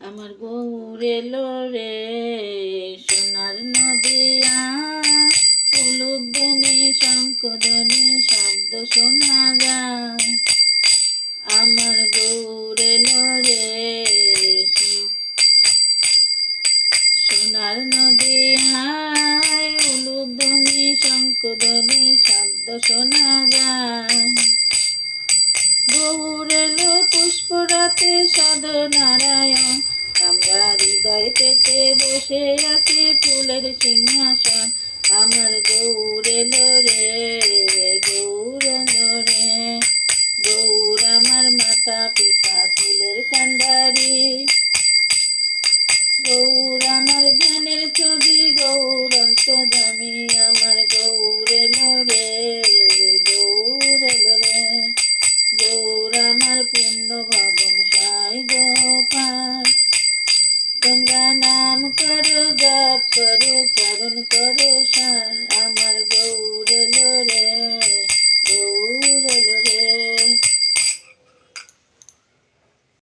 আমার গৌর এলো রে সোনার নদিয়া, উলুধ্বনি শঙ্খধ্বনি শব্দ শোনা যায়। আমার গৌর এলো রে সোনার নদিয়ায়, উলুধ্বনি শঙ্খধ্বনি শব্দ শোনা যায়। গৌর এলো পুষ্পরাতে সাধনারায়ণ, আমরা হৃদয় পেতে বসে আছি ফুলের সিংহাসন। আমার গৌর এলো রে, গৌর এলো রে। গৌর আমার মাতা পিতা ফুলের কান্ডারি, গৌর আমার ধ্যানের ছবি, গৌর অন্তর্যামী। আমার গৌর এলো রে, গৌর এলো রে। গৌর আমার পূর্ণ ভবন সাই গোপাল, তোমরা নাম করো জপ করো চরণ করো সার। আমার